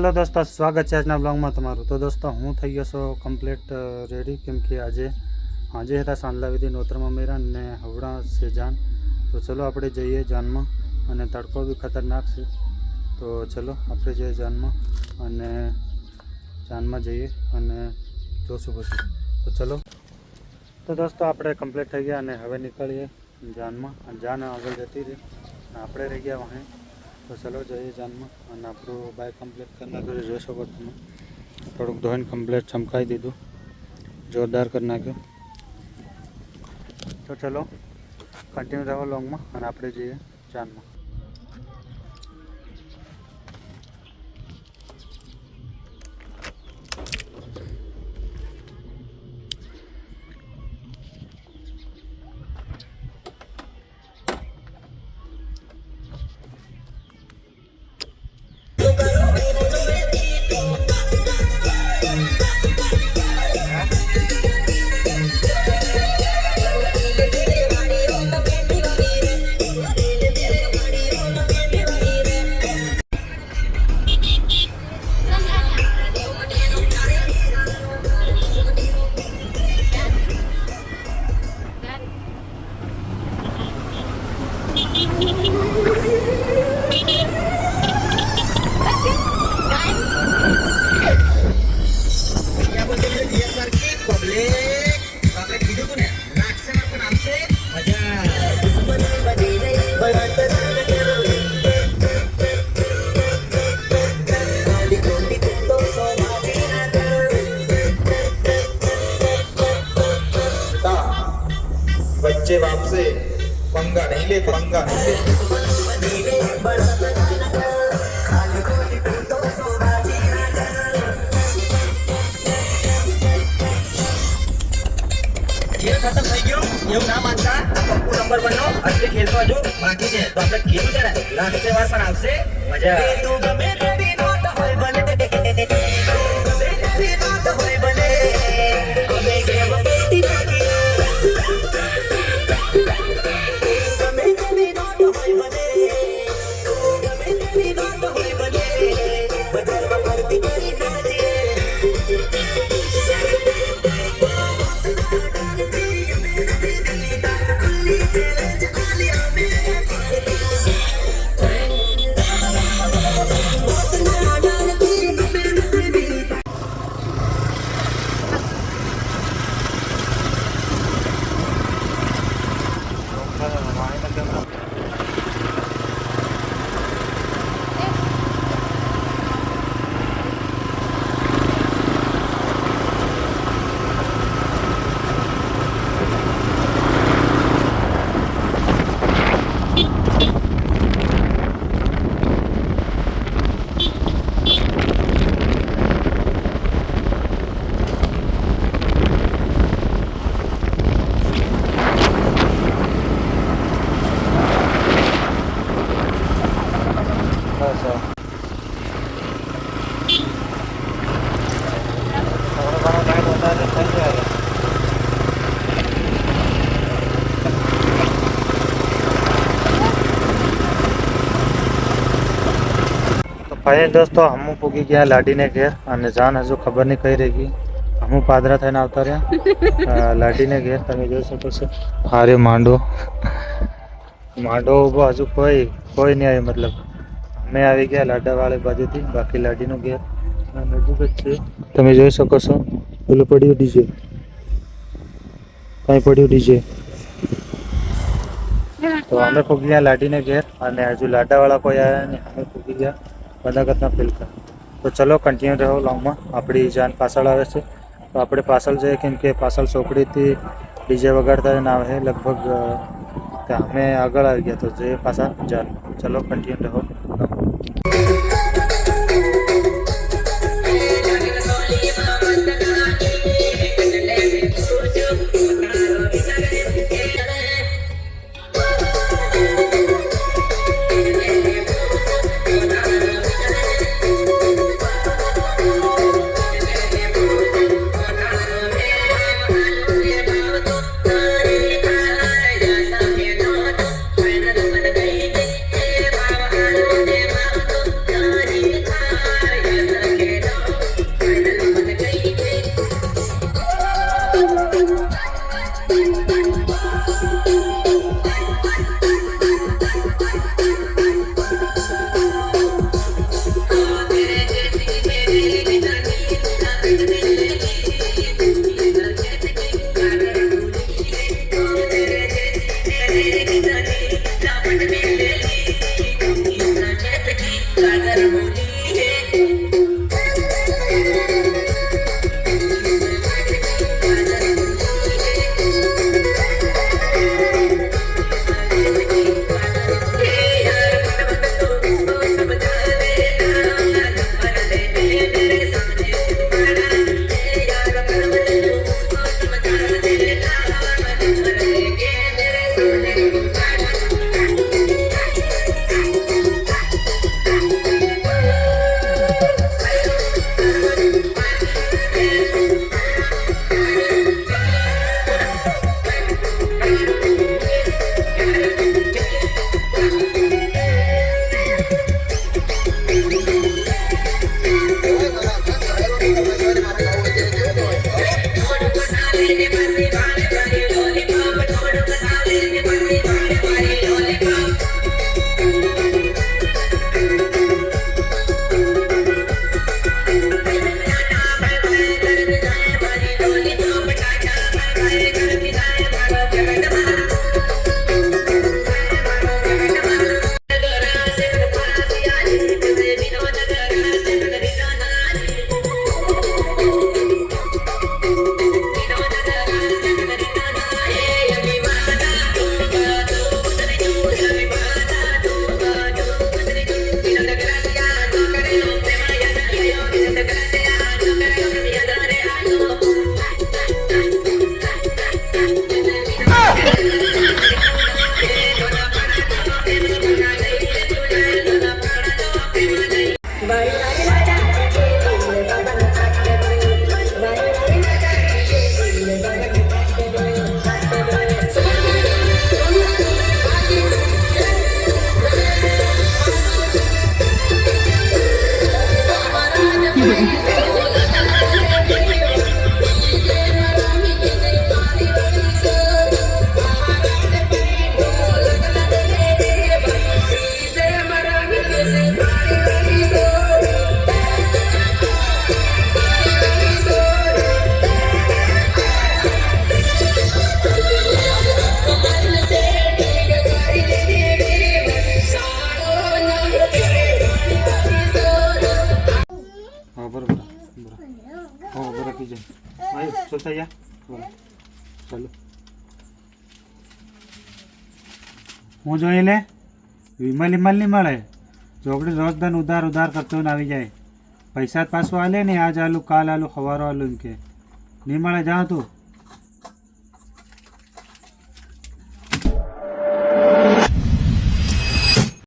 Hello દોસ્તો, સ્વાગત છે આજના બ્લોગમાં તમારું। તો દોસ્તો હું થઈ ગયો છું કમ્પ્લીટ રેડી, કેમ કે આજે હતા સાંજલા વિધિ નોતરમાં મેરા ને હવડા છે જાન। તો ચલો આપણે જઈએ જાનમાં, અને તડકો બી ખતરનાક છે। તો ચલો આપણે જઈએ જાનમાં, અને જાનમાં જઈએ અને જોશું પછી। તો ચલો, તો દોસ્તો આપણે કમ્પ્લીટ થઈ ગયા અને હવે નીકળીએ જાનમાં। જાન આગળ જતી રહી, આપણે રહી ગયા વہیں। તો ચલો જઈએ જાનમાં, અને આપણું બાઇક કમ્પ્લીટ કરી નાખ્યું। જોઈ શકો તમે, થોડુંક ધોઈને કમ્પ્લીટ ચમકાવી દીધું, જોરદાર કરી નાખ્યું। તો ચલો કન્ટિન્યુ રહો લોંગમાં, અને આપણે જઈએ જાનમાં। बच्चे बाप से पंगा नहीं ले, पंगा नहीं ले। खेल खत्म થઈ ગયો એવું ના માનતા પપ્પુ નંબર 1 નો અસલી ખેલ તો હજુ બાકી છે। તો આપણે ખેલું છે ને, લાગશે વાર પણ આવશે મજા। તું ગમે તેવી નોટ હોય બને, તું ગમે તેવી નોટ હોય બને, અમે ગેમ બેટી બાકી, ગમે તેવી નોટ હોય બને, ગમે તેવી નોટ હોય બને, બજારમાં ફરતી કરી નાજે। फाइनल दोस्तों हम पूगी गया लाडी ने घेर, અને જાન હજુ ખબર નહીં કઈ રહી ગઈ। હું પાદરા થઈને આવતા રહ્યા લાડી ને ઘેર। તમે જોઈ શકો છો, હારે માંડો ઉભો, હજુ કોઈ નહીં આવ્યું। મતલબ અમે આવી ગયા લાડા વાળી બાજુથી, બાકી લાડીનો ઘેર નજીક જ છે। તમે જોઈ શકો છો, પેલું પડ્યું ડીજે, કઈ પડ્યું ડીજે। તો અમે પૂગી ગયા લાડીને ઘેર, અને હજુ લાડાવાળા કોઈ આવ્યા નહીં। અમે પૂગી ગયા બદાગતના ફિલ્કા। તો ચલો કન્ટિન્યુ રહો લોંગમાં, આપણી જાન પાછળ આવે છે। તો આપણે પાછળ જઈએ, કેમ કે પાછળ ચોકડીથી ડીજે વગાડતા આવે લગભગ। ત્યાં અમે આગળ આવી ગયા, તો જઈએ પાછા જાન। ચલો કન્ટિન્યુ રહો। Bye. આવજે ભાઈ ચલ તૈયાર ચાલો હું જોઈ લે વિમલ વિમલ નહીં મળે ચોપડી રોજ દન ઉધાર ઉધાર કરતો ને આવી જાય પૈસા જ પાછું આલે ને આજ આલું કાલ આલું સવારો આલું એમ કે નહીં મળે જાઉં તું